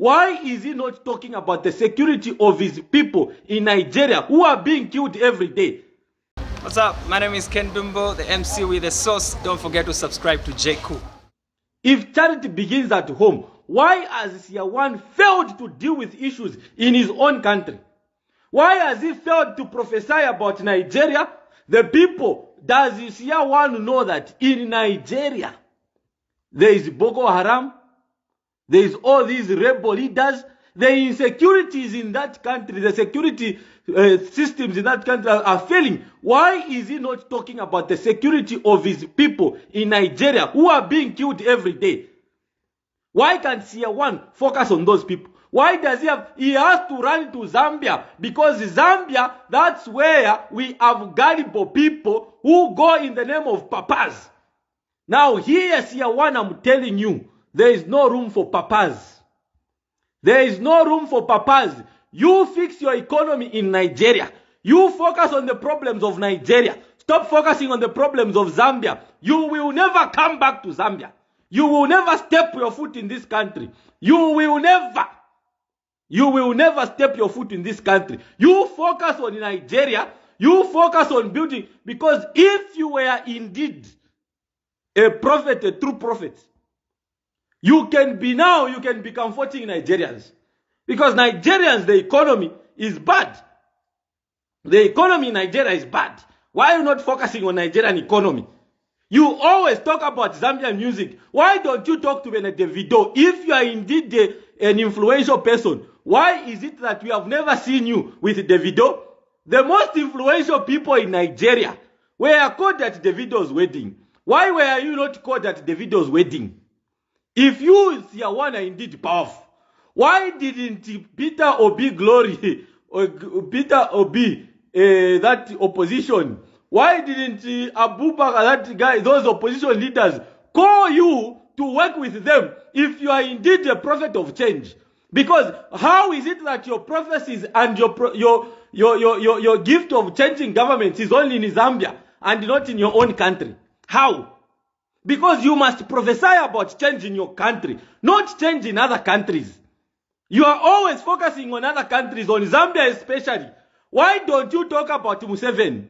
Why is he not talking about the security of his people in Nigeria who are being killed every day? What's up? My name is Ken Dumbo, the MC with the sauce. Don't forget to subscribe to JQ. If charity begins at home, why has SEER failed to deal with issues in his own country? Why has he failed to prophesy about Nigeria? The people, does SEER know that in Nigeria there is Boko Haram, there is all these rebel leaders, the insecurities in that country, the security systems in that country are failing? Why is he not talking about the security of his people in Nigeria who are being killed every day? Why can't SEER focus on those people? Why does he has to run to Zambia? Because Zambia, that's where we have gullible people who go in the name of papas. Now here, SEER, I'm telling you, there is no room for papas. There is no room for papas. You fix your economy in Nigeria. You focus on the problems of Nigeria. Stop focusing on the problems of Zambia. You will never come back to Zambia. You will never step your foot in this country. You will never step your foot in this country. You focus on Nigeria. You focus on building. Because if you were indeed a prophet, a true prophet, you can be comforting Nigerians. Because Nigerians, the economy is bad. The economy in Nigeria is bad. Why are you not focusing on Nigerian economy? You always talk about Zambian music. Why don't you talk to Davido? If you are indeed an influential person, why is it that we have never seen you with Davido? The most influential people in Nigeria were called at Davido's wedding. Why were you not called at Davido's wedding? If you, SEER, are indeed powerful, why didn't Peter Obi Glory, or Peter Obi, that opposition, why didn't Abubakar, that guy, those opposition leaders, call you to work with them if you are indeed a prophet of change? Because how is it that your prophecies and your gift of changing governments is only in Zambia and not in your own country? How? Because you must prophesy about change in your country, not change in other countries. You are always focusing on other countries, on Zambia especially. Why don't you talk about Museveni?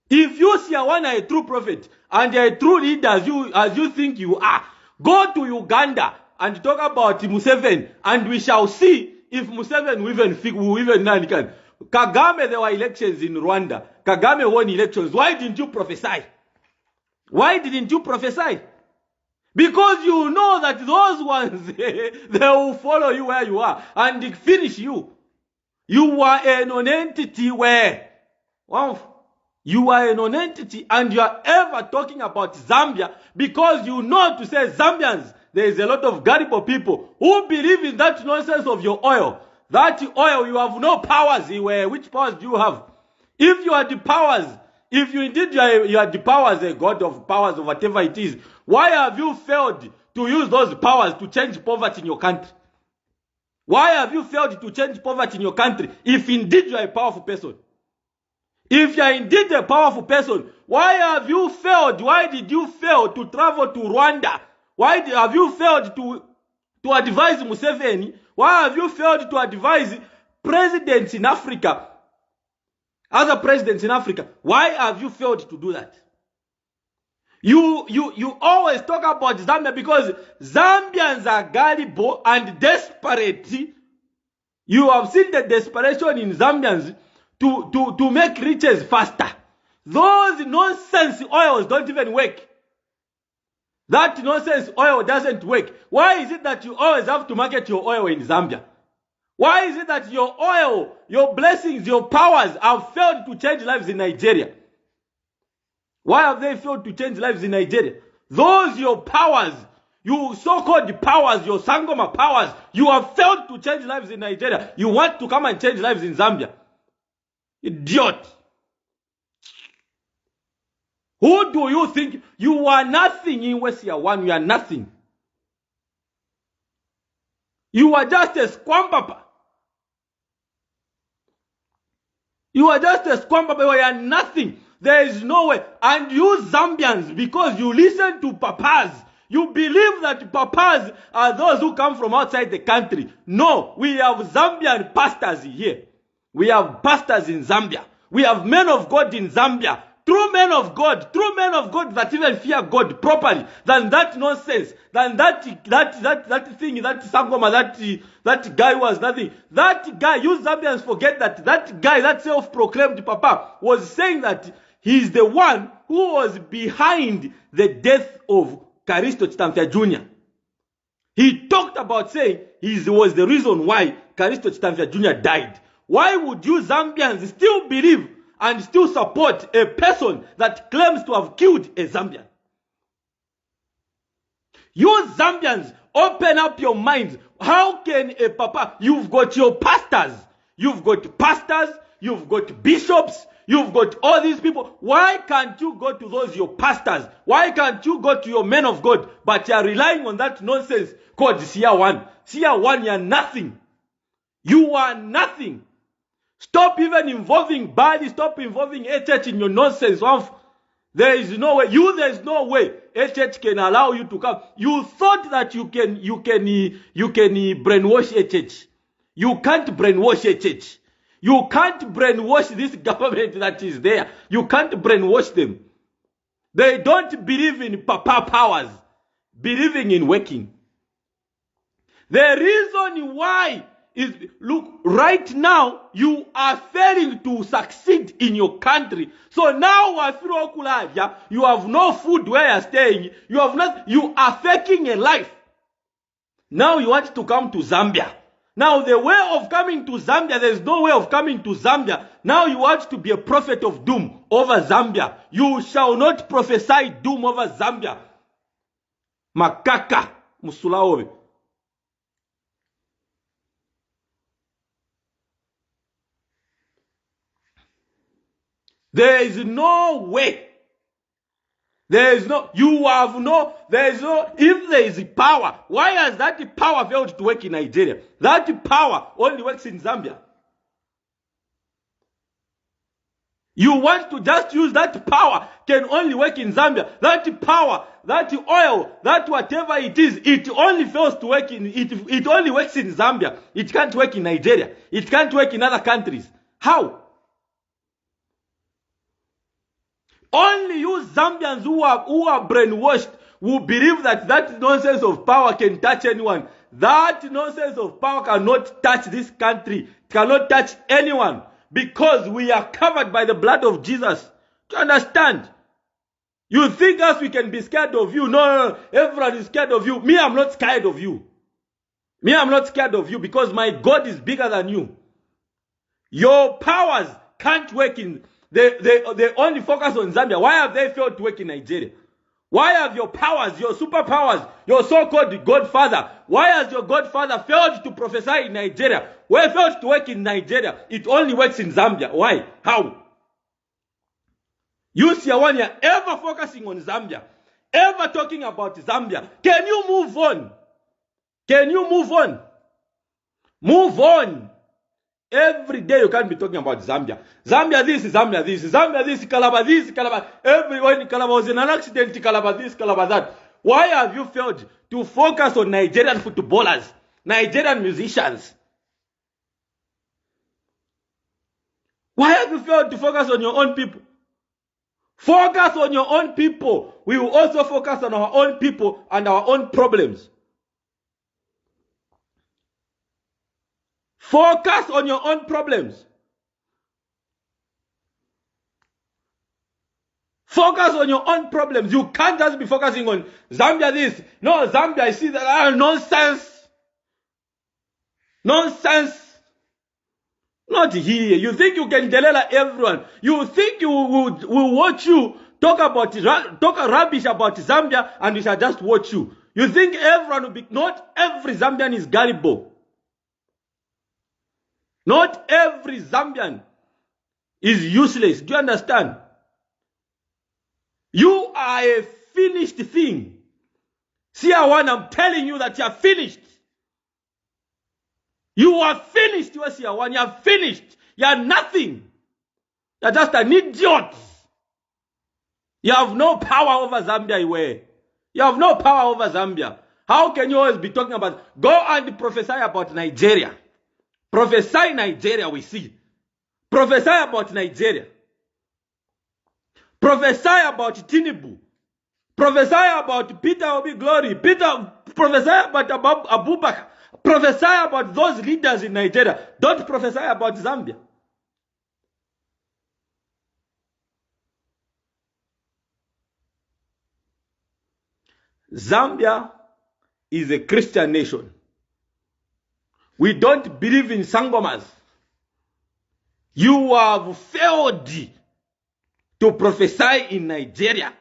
If you, SEER, are a true prophet and a true leader as you think you are, go to Uganda and talk about Museveni, and we shall see if Museveni will even can. Kagame, there were elections in Rwanda. Kagame won elections. Why didn't you prophesy? Why didn't you prophesy? Because you know that those ones, they will follow you where you are and finish you. You are a non-entity where, you are a non-entity and you are ever talking about Zambia because you know to say Zambians, there is a lot of gullible people who believe in that nonsense of your oil. That oil, you have no powers. Which powers do you have? If you are the powers, if you indeed you are the powers, a god of powers or whatever it is, why have you failed to use those powers to change poverty in your country? Why have you failed to change poverty in your country if indeed you are a powerful person? If you are indeed a powerful person, why have you failed? Why did you fail to travel to Rwanda? Why have you failed to advise Museveni? Why have you failed to advise presidents in Africa? Other presidents in Africa, why have you failed to do that? You always talk about Zambia because Zambians are gullible and desperate. You have seen the desperation in Zambians to make riches faster. Those nonsense oils don't even work. That nonsense oil doesn't work. Why is it that you always have to market your oil in Zambia? Why is it that your oil, your blessings, your powers have failed to change lives in Nigeria? Why have they failed to change lives in Nigeria? Those your powers, you so-called powers, your Sangoma powers, you have failed to change lives in Nigeria. You want to come and change lives in Zambia. Idiot. Who do you think? You are nothing in West Year 1. You are nothing. You are just a squampapa. You are just a squampapa. You are nothing. There is no way. And you Zambians, because you listen to papas, You believe that papas are those who come from outside the country. No, we have Zambian pastors here. We have pastors in Zambia. We have men of God in Zambia. True men of God that even fear God properly, than that nonsense, than that thing, that sangoma, that guy was nothing. That guy, you Zambians forget that guy, that self-proclaimed papa, was saying that he's the one who was behind the death of Karisto Chitamfia Jr. He talked about saying he was the reason why Karisto Chitamfia Jr. died. Why would you Zambians still believe and still support a person that claims to have killed a Zambian? You Zambians, open up your minds. How can a papa, you've got your pastors, you've got bishops, you've got all these people. Why can't you go to those your pastors? Why can't you go to your men of God? But you are relying on that nonsense called SEER 1. SEER 1, you are nothing. You are nothing. Stop even involving body. Stop involving HH in your nonsense. There is no way. There's no way HH can allow you to come. You thought that you can brainwash HH. You can't brainwash HH. You can't brainwash this government that is there. You can't brainwash them. They don't believe in papa powers, believing in working. The reason why is, look, right now you are failing to succeed in your country. So now you have no food where you're staying. You are faking a life. Now you want to come to Zambia. Now the way of coming to Zambia, there's no way of coming to Zambia. Now you want to be a prophet of doom over Zambia. You shall not prophesy doom over Zambia. Makaka musulaowe. There is no way. If there is power, why has that power failed to work in Nigeria? That power only works in Zambia. You want to just use that power, can only work in Zambia. That power, that oil, that whatever it is, it only fails to work it only works in Zambia. It can't work in Nigeria. It can't work in other countries. How? Only you Zambians who are brainwashed will believe that nonsense of power can touch anyone. That nonsense of power cannot touch this country, cannot touch anyone, because we are covered by the blood of Jesus. Do you understand? You think us we can be scared of you? No. Everyone is scared of you. Me, I'm not scared of you. Me, I'm not scared of you because my God is bigger than you. Your powers can't work in. They only focus on Zambia. Why have they failed to work in Nigeria? Why have your powers, your superpowers, your so-called godfather, why has your godfather failed to prophesy in Nigeria? Why failed to work in Nigeria? It only works in Zambia. Why? How? You see one year ever focusing on Zambia, ever talking about Zambia. Can you move on? Can you move on? Move on. Every day you can't be talking about Zambia. Zambia this, Zambia this, Zambia this, Calabar this, Calabar. Everyone in Calabar was in an accident, Calabar this, Calabar that. Why have you failed to focus on Nigerian footballers, Nigerian musicians? Why have you failed to focus on your own people? Focus on your own people. We will also focus on our own people and our own problems. Focus on your own problems. Focus on your own problems. You can't just be focusing on Zambia this. No, Zambia, I see that nonsense. Nonsense. Not here. You think you can delela everyone. You think you will watch you talk rubbish about Zambia and we shall just watch you. You think everyone will be, not every Zambian is gullible. Not every Zambian is useless. Do you understand? You are a finished thing. SEER 1, I'm telling you that you are finished. You are finished, you are SEER 1. You are finished. You are nothing. You are just an idiot. You have no power over Zambia. You have no power over Zambia. How can you always be talking about, go and prophesy about Nigeria? Prophesy Nigeria, we see. Prophesy about Nigeria. Prophesy about Tinubu. Prophesy about Peter Obi Glory. Prophesy about Abubakar. Prophesy about those leaders in Nigeria. Don't prophesy about Zambia. Zambia is a Christian nation. We don't believe in sangomas. You have failed to prophesy in Nigeria.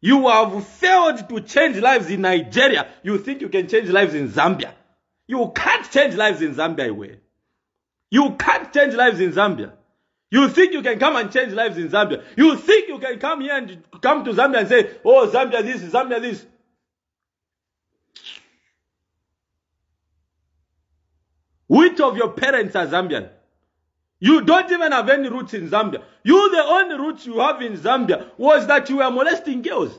You have failed to change lives in Nigeria. You think you can change lives in Zambia. You can't change lives in Zambia anyway. You can't change lives in Zambia. You think you can come and change lives in Zambia. You think you can come here and come to Zambia and say, oh, Zambia this, Zambia this. Which of your parents are Zambian? You don't even have any roots in Zambia. The only roots you have in Zambia was that you were molesting girls.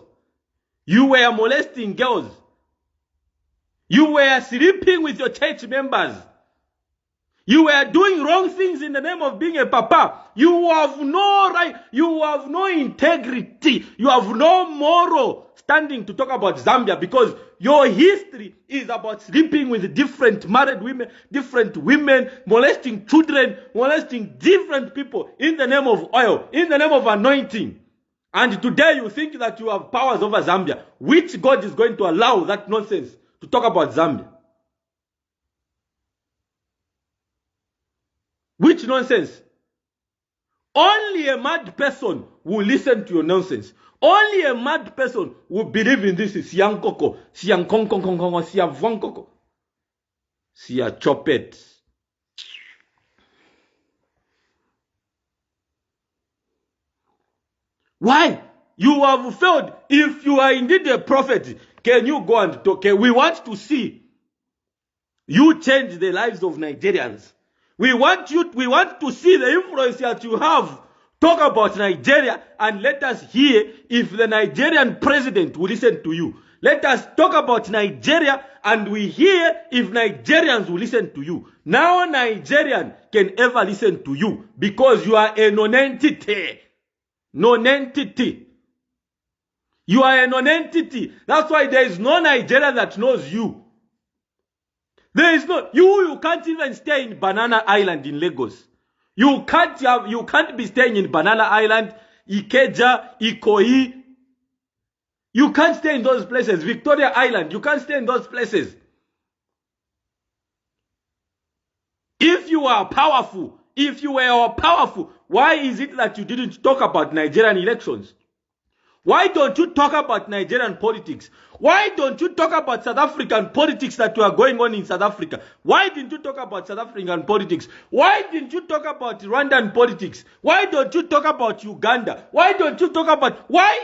You were molesting girls. You were sleeping with your church members. You were doing wrong things in the name of being a papa. You have no right. You have no integrity. You have no moral standing to talk about Zambia, because your history is about sleeping with different married women, molesting children, molesting different people in the name of oil, in the name of anointing. And today you think that you have powers over Zambia. Which God is going to allow that nonsense to talk about Zambia? Which nonsense? Only a mad person will listen to your nonsense. Only a mad person will believe in this. Siang koko, siang kong kong kong kong, siang vong koko, siang chopet. Why? You have failed. If you are indeed a prophet, can you go and talk? Okay, we want to see you change the lives of Nigerians. We want to see the influence that you have. Talk about Nigeria, and let us hear if the Nigerian president will listen to you. Let us talk about Nigeria, and we hear if Nigerians will listen to you. Now Nigerian can ever listen to you, because you are a non-entity. Non-entity. You are a non-entity. That's why there is no Nigerian that knows you. There is no, you can't even stay in Banana Island in Lagos. You can't be staying in Banana Island, Ikeja, Ikoyi. You can't stay in those places. Victoria Island, you can't stay in those places. If you are powerful, why is it that you didn't talk about Nigerian elections? Why don't you talk about Nigerian politics? Why don't you talk about South African politics that were going on in South Africa? Why didn't you talk about South African politics? Why didn't you talk about Rwandan politics? Why don't you talk about Uganda? Why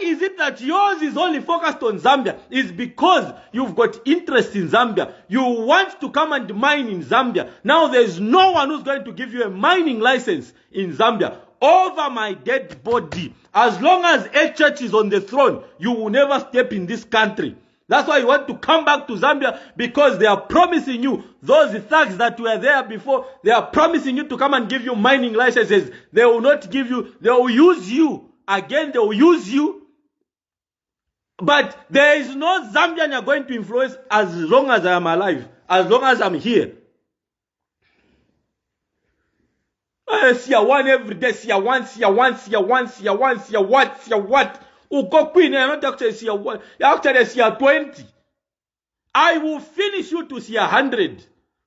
is it that yours is only focused on Zambia? It's because you've got interest in Zambia. You want to come and mine in Zambia. Now there's no one who's going to give you a mining license in Zambia over my dead body. As long as a church is on the throne, you will never step in this country. That's why you want to come back to Zambia, because they are promising you, those thugs that were there before, they are promising you to come and give you mining licenses. They will not give you, they will use you. Again, they will use you. But there is no Zambian you're going to influence as long as I am alive, as long as I'm here. See one every day, see one. Uko queen, I'm not actually see one. Actually see 20. I will finish you to see 100.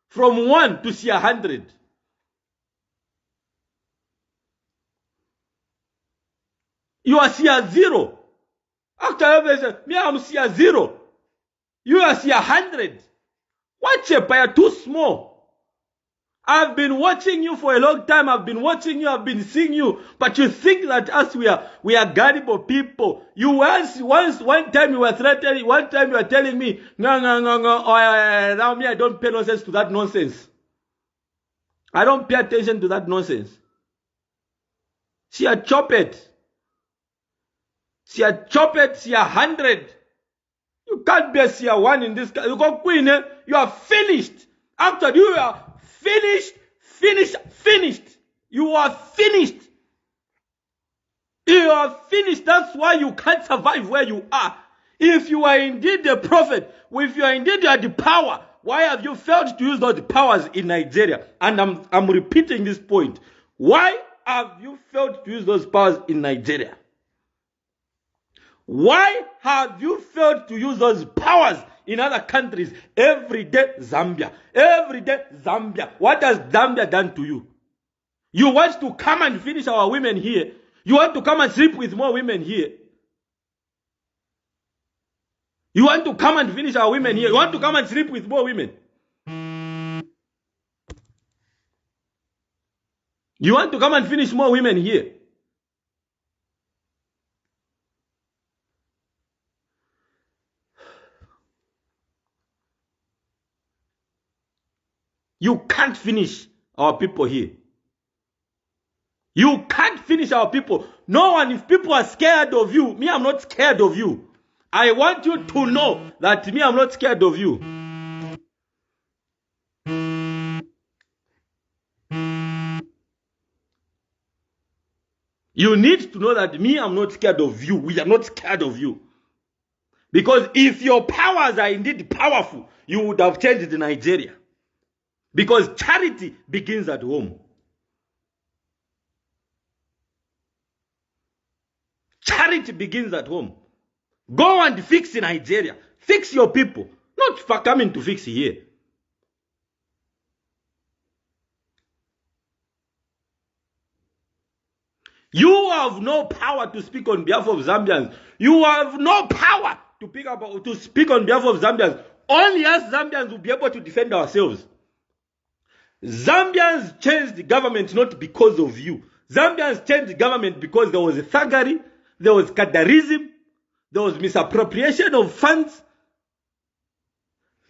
From 1 to see 100. You are see 0. Actually, me I'm see 0. You are see 100. Watch it, you're too small. I've been watching you for a long time. I've been watching you. I've been seeing you. But you think that us, we are gullible people. You one time you were threatening, one time you were telling me, no. Now me, I don't pay nonsense to that nonsense. I don't pay attention to that nonsense. See a chop it. See a 100. You can't be a SEER 1 in this country. You go Queen, you are finished. After you are finished. You are finished. You are finished. That's why you can't survive where you are. If you are indeed a prophet, if you are indeed the power, why have you failed to use those powers in Nigeria? And I'm repeating this point. Why have you failed to use those powers in Nigeria? Why have you failed to use those powers in other countries? Every day, Zambia. Every day, Zambia. What has Zambia done to you? You want to come and finish our women here. You want to come and sleep with more women here. You want to come and finish our women here. You want to come and sleep with more women. You want to come and finish more women here. You can't finish our people here. You can't finish our people. No one, if people are scared of you, me, I'm not scared of you. I want you to know that me, I'm not scared of you. You need to know that me, I'm not scared of you. We are not scared of you. Because if your powers are indeed powerful, you would have changed Nigeria. Because charity begins at home. Charity begins at home. Go and fix Nigeria. Fix your people. Not for coming to fix here. You have no power to speak on behalf of Zambians. You have no power to speak on behalf of Zambians. Only us Zambians will be able to defend ourselves. Zambians changed the government not because of you. Zambians changed the government because there was a thuggery, there was cadarism, there was misappropriation of funds.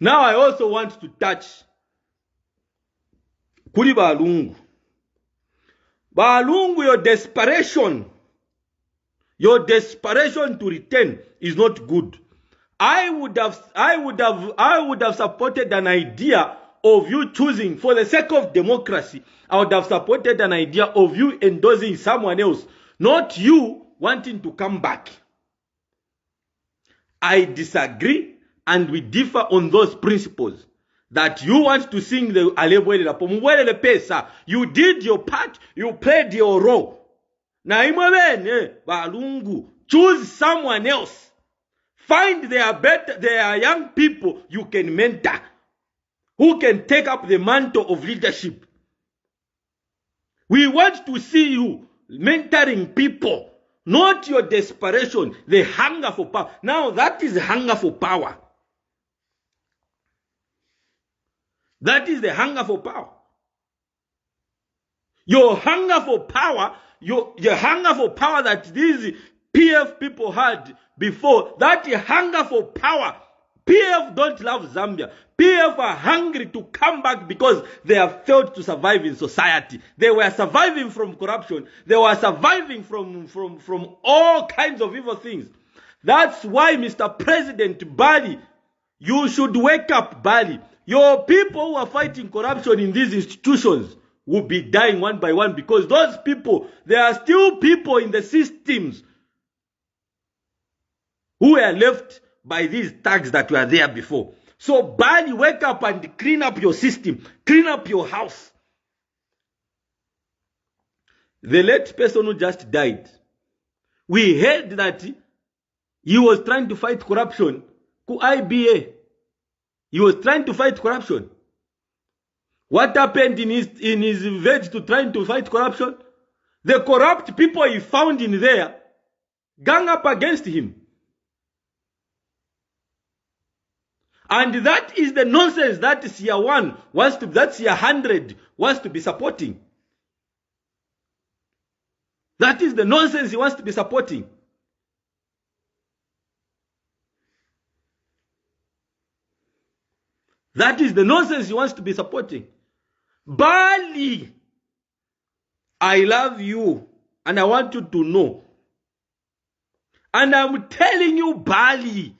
Now I also want to touch Kuli Balungu. Balungu, your desperation to return is not good. I would have supported an idea of you choosing, for the sake of democracy, I would have supported an idea of you endorsing someone else, not you wanting to come back. I disagree, and we differ on those principles. That you want to sing the Alebwele Pesa. You did your part, you played your role. Now, Balungu, choose someone else. Find their young people you can mentor, who can take up the mantle of leadership. We want to see you mentoring people, not your desperation, the hunger for power. Now, that is hunger for power. That is the hunger for power. Your hunger for power, your hunger for power that these PF people had before, that hunger for power. PF don't love Zambia. PF are hungry to come back because they have failed to survive in society. They were surviving from corruption. They were surviving from all kinds of evil things. That's why, Mr. President Bali, you should wake up, Bali. Your people who are fighting corruption in these institutions will be dying one by one, because those people, there are still people in the systems who are left by these thugs that were there before. So, Bali, wake up and clean up your system. Clean up your house. The late person who just died, we heard that he was trying to fight corruption. IBA. He was trying to fight corruption. What happened in his village to trying to fight corruption? The corrupt people he found in there gang up against him. And that is the nonsense that SEER 1 wants to, that SEER 100 wants to be supporting. That is the nonsense he wants to be supporting. That is the nonsense he wants to be supporting. Bali, I love you and I want you to know. And I'm telling you, Bali,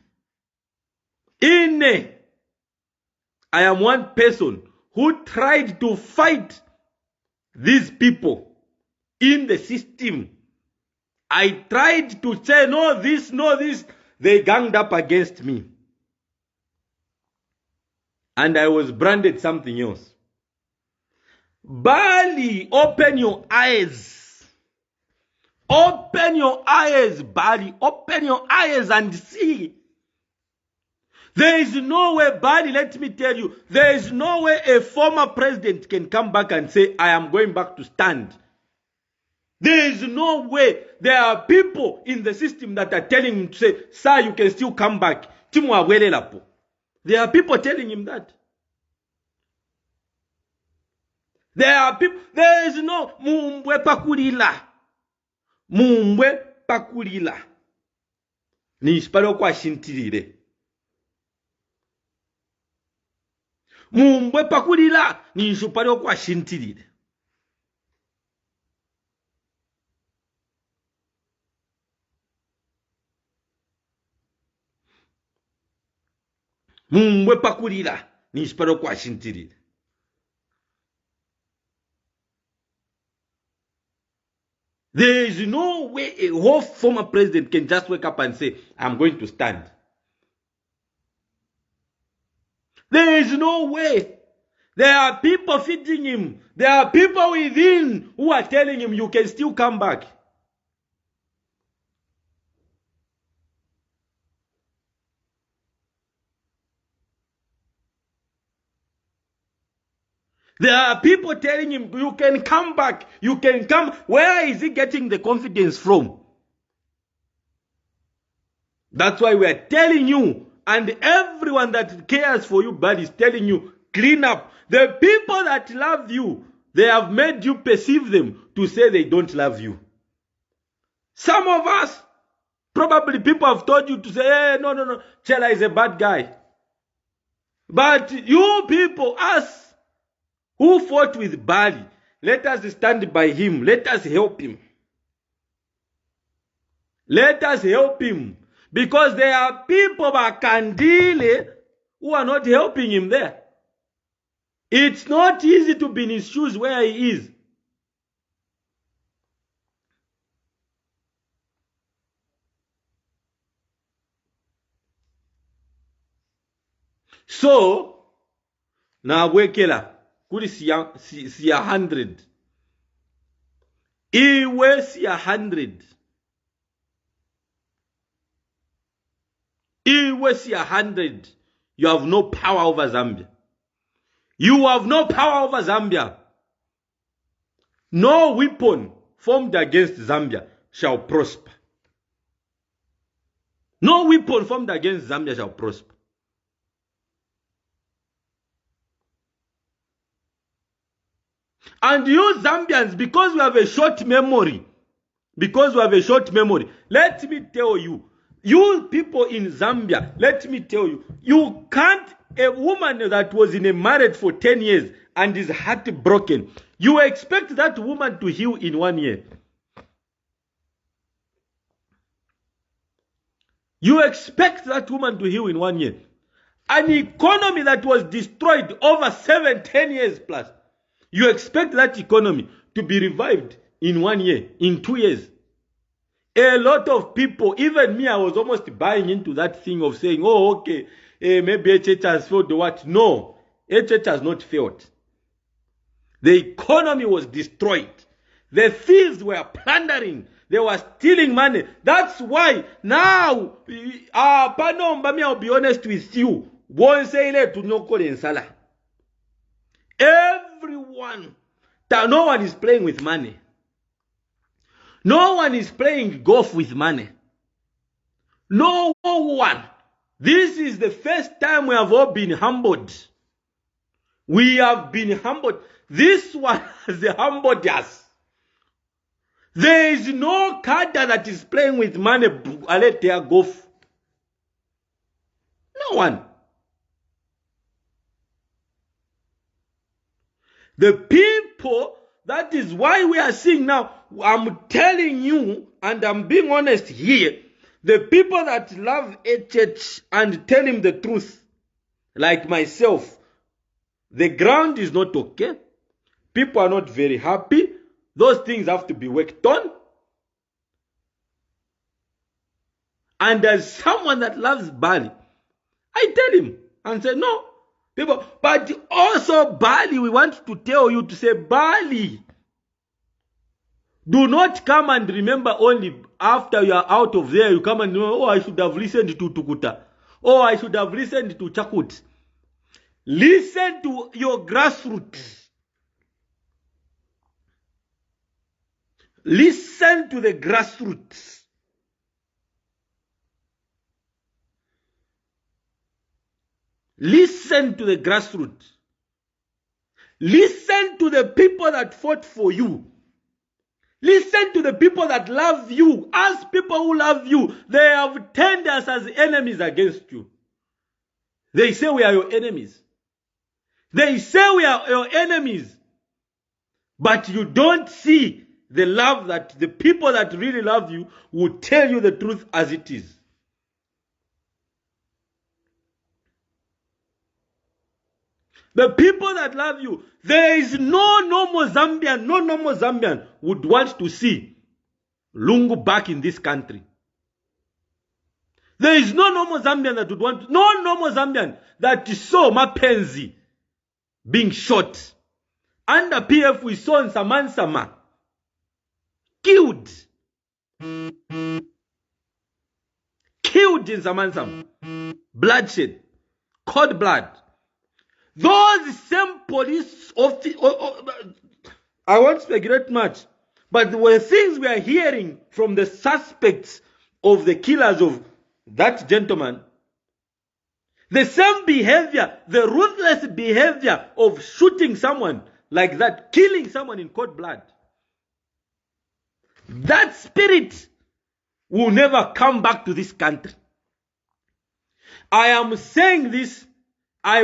I am one person who tried to fight these people in the system. I tried to say, no, this. They ganged up against me. And I was branded something else. Bali, open your eyes. Open your eyes, Bali. Open your eyes and see. There is no way, Bali, let me tell you, there is no way a former president can come back and say, I am going back to stand. There is no way. There are people in the system that are telling him to say, sir, you can still come back. There are people telling him that. There are people, there is no Mumbwe Pakulila. Mumbwe Pakulila. Nishpalo kwa shintirire. Mumbwe Pakulila. Nishpalo kwa shintirire. Mumbwe Pakulila. Nishpalo kwa shintirire. There is no way a whole former president can just wake up and say, I'm going to stand. There is no way. There are people feeding him. There are people within who are telling him, you can still come back. There are people telling him, you can come back. You can come. Where is he getting the confidence from? That's why we are telling you, and everyone that cares for you, but is telling you, clean up. The people that love you, they have made you perceive them to say they don't love you. Some of us, probably people have told you to say, hey, no, Chella is a bad guy. But you people, us, who fought with Bali, let us stand by him. Let us help him. Let us help him. Because there are people like Kandile who are not helping him there. It's not easy to be in his shoes where he is. So, now wekela. Kuri siya 100. Iwe siya 100. Iwe siya 100. You have no power over Zambia. You have no power over Zambia. No weapon formed against Zambia shall prosper. No weapon formed against Zambia shall prosper. And you Zambians, because we have a short memory, let me tell you, you people in Zambia, let me tell you, you can't, a woman that was in a marriage for 10 years and is heartbroken, you expect that woman to heal in 1 year. You expect that woman to heal in 1 year. An economy that was destroyed over 7-10 years plus. You expect that economy to be revived in 1 year, in 2 years. A lot of people, even me, I was almost buying into that thing of saying, oh, okay, maybe HH has failed or what. No, HH has not failed. The economy was destroyed. The thieves were plundering. They were stealing money. That's why now, I'll be honest with you. Everyone, no one is playing with money. No one is playing golf with money. No one. This is the first time we have all been humbled. We have been humbled. This one has humbled us. There is no cadre that is playing with money. Let their golf. No one. The people, that is why we are seeing now, I'm telling you, and I'm being honest here, The people that love HH and tell him the truth, like myself, the ground is not okay. People are not very happy. Those things have to be worked on. And as someone that loves Bali, I tell him and say, no, people, but also Bali, we want to tell you to say, Bali, do not come and remember only after you are out of there, you come and know, oh, I should have listened to Tukuta. Oh, I should have listened to Chakut. Listen to your grassroots. Listen to the grassroots. Listen to the grassroots. Listen to the people that fought for you. Listen to the people that love you. As people who love you, they have turned us as enemies against you. They say we are your enemies. They say we are your enemies. But you don't see the love that the people that really love you will tell you the truth as it is. The people that love you, there is no normal Zambian would want to see Lungu back in this country. There is no normal Zambian that would want, no normal Zambian that saw Mapenzi being shot. Under PF we saw in Samansama, killed in Samansama, bloodshed, cold blood. Those same police officers, I won't speculate much, but the things we are hearing from the suspects of the killers of that gentleman, the same behavior, the ruthless behavior of shooting someone like that, killing someone in cold blood, that spirit will never come back to this country. I am saying this,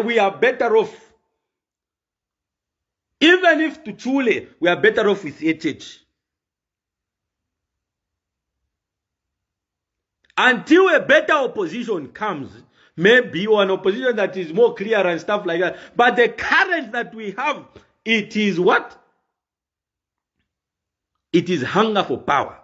we are better off. Even if to Chule, we are better off with HH. Until a better opposition comes, maybe, or an opposition that is more clear and stuff like that. But the current that we have, it is what? It is hunger for power.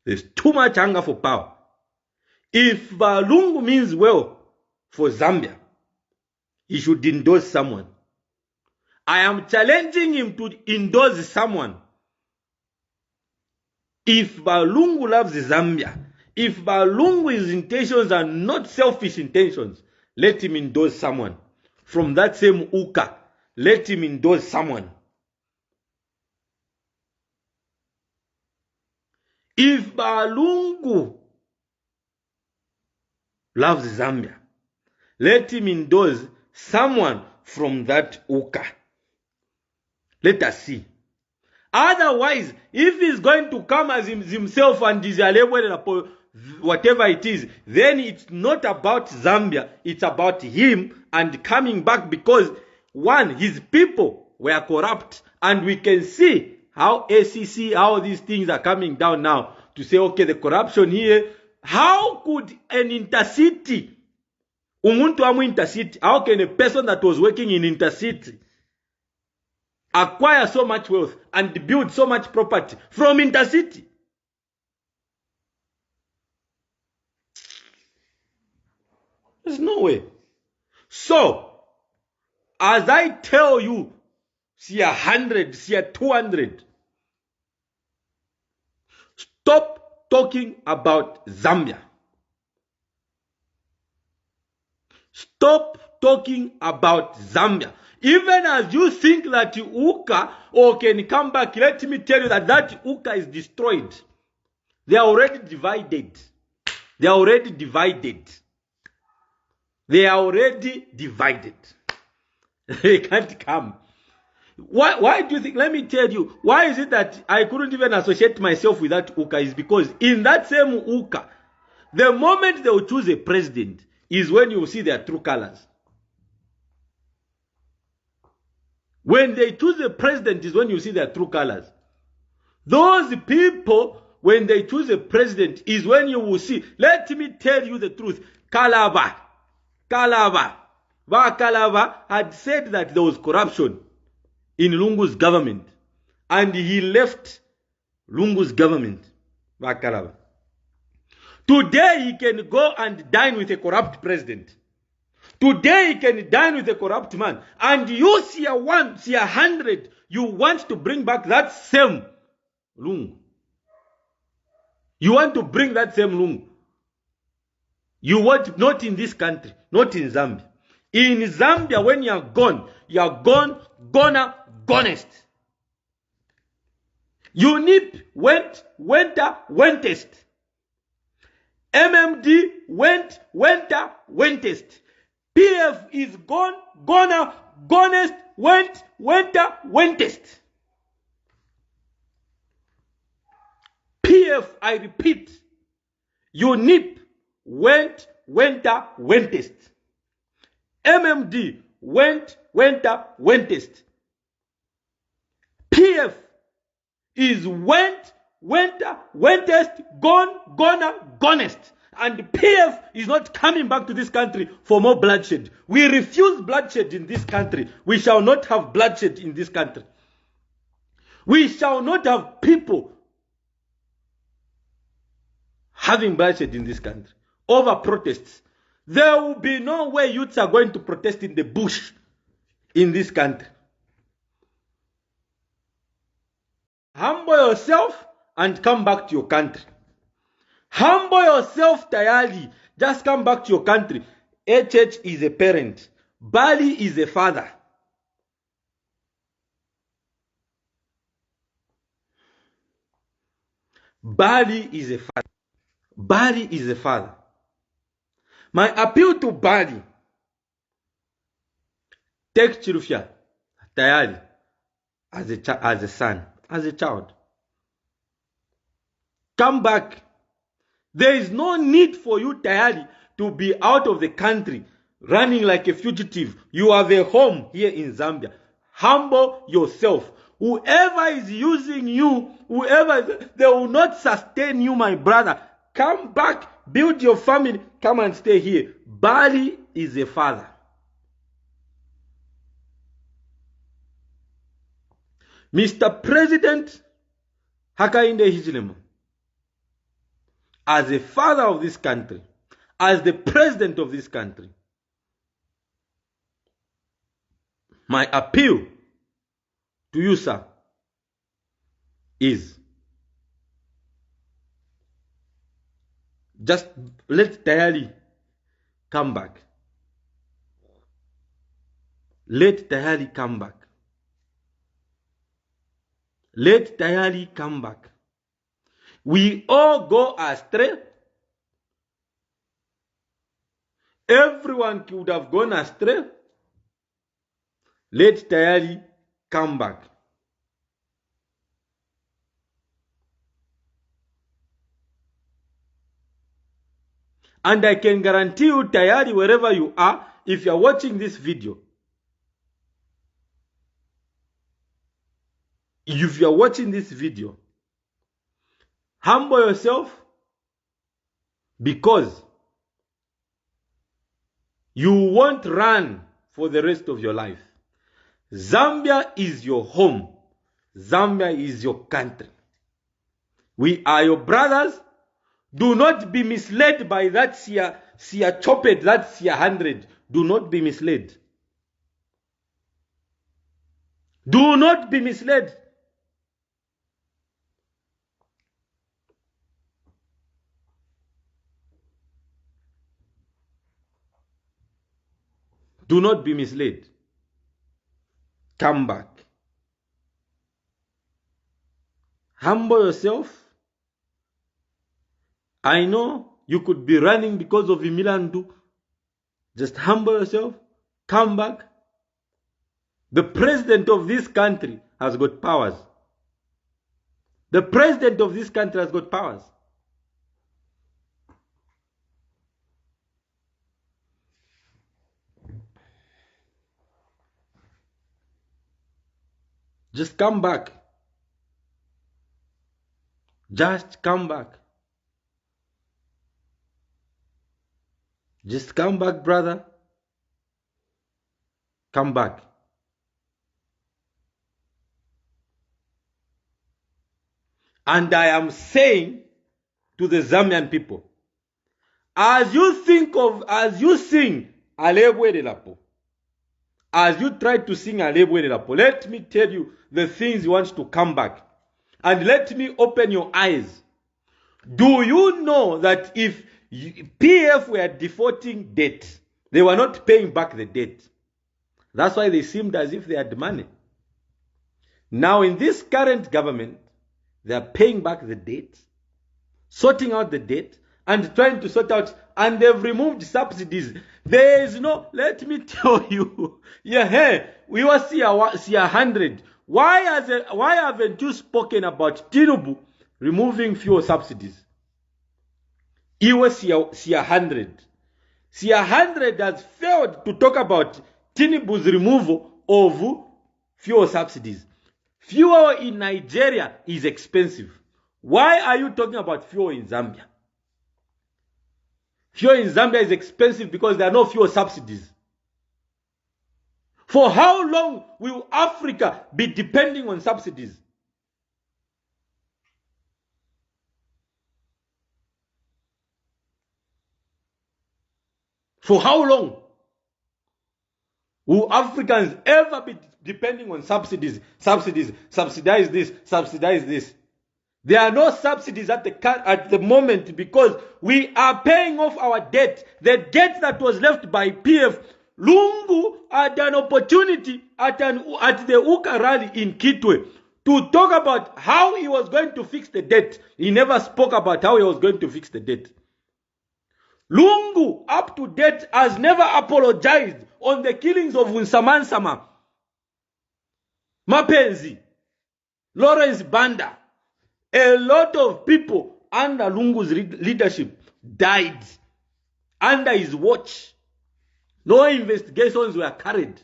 There's too much hunger for power. If Lungu means well for Zambia, he should endorse someone. I am challenging him to endorse someone. If Lungu loves Zambia, if Lungu's intentions are not selfish intentions, let him endorse someone. From that same Uka, let him endorse someone. If Lungu loves Zambia, let him endorse someone from that Uka. Let us see. Otherwise, if he's going to come as himself and whatever it is, then it's not about Zambia. It's about him and coming back because, one, his people were corrupt. And we can see how ACC, how these things are coming down now to say, okay, the corruption here. How could an intercity, how can a person that was working in intercity acquire so much wealth and build so much property from intercity? There's no way. So, as I tell you, see 100, see 200, stop talking about Zambia. Stop talking about Zambia. Even as you think that Uka can come back, let me tell you that that Uka is destroyed. They are already divided. They are already divided. They are already divided. They can't come. Why do you think? Let me tell you. Why is it that I couldn't even associate myself with that Uka? Is because in that same Uka, the moment they will choose a president is when you will see their true colors. When they choose a president is when you see their true colors. Those people, when they choose a president, is when you will see. Let me tell you the truth. Kalaba had said that there was corruption in Lungu's government, and he left Lungu's government. Vakalaba. Today he can go and dine with a corrupt president. Today he can dine with a corrupt man. And you see a 100, you want to bring back that same Lungu. You want to bring that same Lungu. You want, not in this country, not in Zambia. In Zambia, when you are gone, gonest. UNIP wentest. MMD wentest. PF is gonest, wentest. PF, I repeat, UNIP wentest. MMD wentest. PF is wentest, gonest. And PF is not coming back to this country for more bloodshed. We refuse bloodshed in this country. We shall not have bloodshed in this country. We shall not have people having bloodshed in this country over protests. There will be no way youths are going to protest in the bush in this country. Humble yourself and come back to your country. Humble yourself, Tayali. Just come back to your country. HH is a parent. Bali is a father. Bali is a father. Bali is a father. My appeal to Bali, take Chirufya, Tayali, as a son, as a child. Come back. There is no need for you, Tayali, to be out of the country, running like a fugitive. You have a home here in Zambia. Humble yourself. Whoever is using you, they will not sustain you, my brother. Come back, build your family, come and stay here. Bali is a father. Mr. President Hakainde Hichilema, as a father of this country, as the president of this country, my appeal to you, sir, is just let Tayali come back. Let Tayali come back. Let Tayali come back. We all go astray. Everyone could have gone astray. Let Tayali come back. And I can guarantee you, Tayali, wherever you are, if you are watching this video, humble yourself, because you won't run for the rest of your life. Zambia is your home. Zambia is your country. We are your brothers. Do not be misled by that SEER chopped, that SEER 100. Do not be misled. Do not be misled. Do not be misled. Come back. Humble yourself. I know you could be running because of Imilandu. Just humble yourself. Come back. The president of this country has got powers. The president of this country has got powers. Just come back. Just come back. Just come back, brother. Come back. And I am saying to the Zambian people, as you sing Alebwe de Lapo, as you try to sing Alebwe de Lapo, let me tell you the things you want to come back. And let me open your eyes. Do you know that if PF were defaulting debt, they were not paying back the debt? That's why they seemed as if they had money. Now in this current government, they are paying back the debt, sorting out the debt, and trying to sort out, and they've removed subsidies. There is no, let me tell you, we will see 100. Why haven't you spoken about Tinubu removing fuel subsidies? He was see 100. See 100 has failed to talk about Tinubu's removal of fuel subsidies. Fuel in Nigeria is expensive. Why are you talking about fuel in Zambia? Fuel in Zambia is expensive because there are no fuel subsidies. For how long will Africa be depending on subsidies? For how long will Africans ever be depending on subsidies? Subsidize this, subsidize this. There are no subsidies at the moment because we are paying off our debt. The debt that was left by PF. Lungu had an opportunity at the Uka rally in Kitwe to talk about how he was going to fix the debt. He never spoke about how he was going to fix the debt. Lungu, up to date, has never apologized on the killings of Unsamansama, Mapenzi, Lawrence Banda. A lot of people under Lungu's leadership died under his watch. No investigations were carried.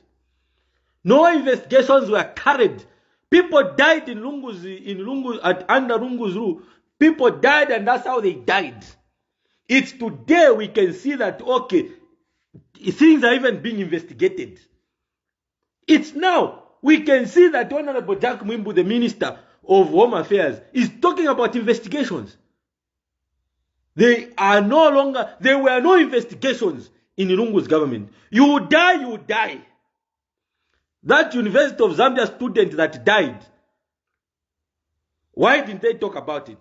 No investigations were carried. People died under Lungu's rule. People died, and that's how they died. It's today we can see that, okay, things are even being investigated. It's now we can see that Honorable Jack Mwimbu, the Minister of Home Affairs, is talking about investigations. There were no investigations in Lungu's government. You die, you die. That University of Zambia student that died, why didn't they talk about it?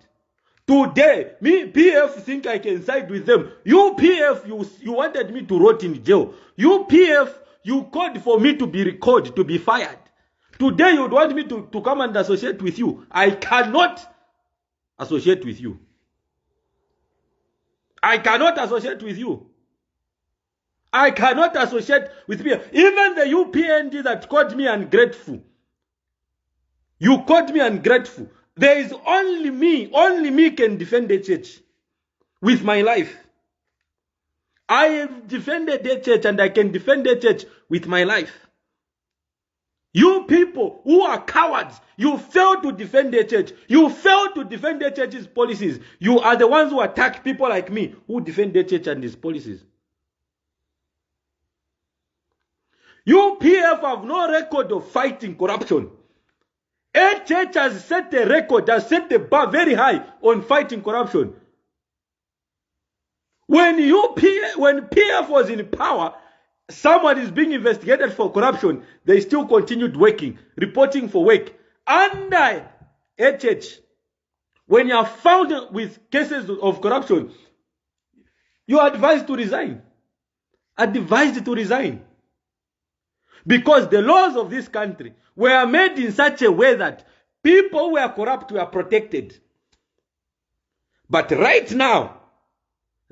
Today, me, PF, think I can side with them. You, PF, you wanted me to rot in jail. You, PF, you called for me to be recalled, to be fired. Today, you would want me to come and associate with you. I cannot associate with you. I cannot associate with you. I cannot associate with PF. Even the UPND that called me ungrateful. You called me ungrateful. There is only me can defend the church with my life. I have defended the church and I can defend the church with my life. You people who are cowards, you fail to defend the church. You fail to defend the church's policies. You are the ones who attack people like me who defend the church and its policies. You PF have no record of fighting corruption. A church has set a record, has set the bar very high on fighting corruption. When PF was in power, someone is being investigated for corruption, they still continued working, reporting for work. Under a church, when you are found with cases of corruption, you are advised to resign. Advised to resign. Because the laws of this country were made in such a way that people who were corrupt were protected. But right now,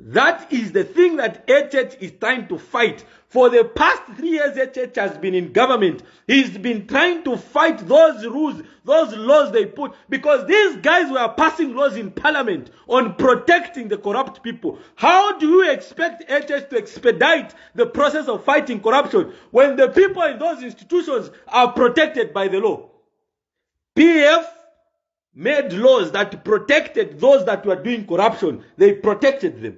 That is the thing that HH is trying to fight. For the past 3 years, HH has been in government. He's been trying to fight those rules, those laws they put, because these guys were passing laws in parliament on protecting the corrupt people. How do you expect HH to expedite the process of fighting corruption when the people in those institutions are protected by the law? PF made laws that protected those that were doing corruption. They protected them.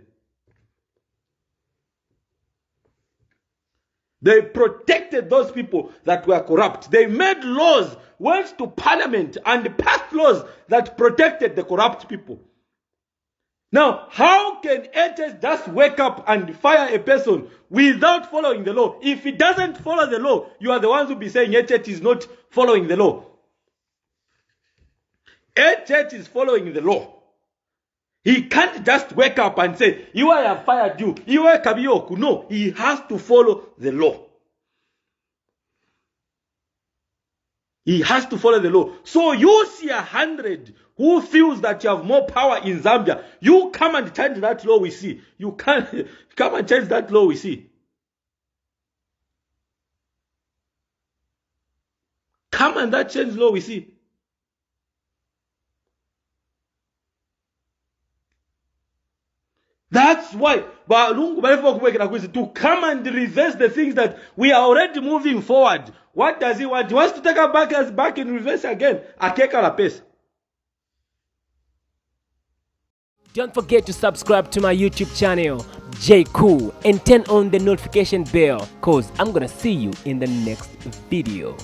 They protected those people that were corrupt. They made laws, went to parliament and passed laws that protected the corrupt people. Now, how can HS just wake up and fire a person without following the law? If he doesn't follow the law, you are the ones who be saying HS is not following the law. HS is following the law. He can't just wake up and say, I have fired you. No, he has to follow the law. He has to follow the law. So you see 100 who feels that you have more power in Zambia. You come and change that law we see. You can't come and change that law we see. Come and that change law we see. That's why to come and reverse the things that we are already moving forward. What does he want? He wants to take us back in reverse again. Don't forget to subscribe to my YouTube channel, Cool, and turn on the notification bell, cause I'm gonna see you in the next video.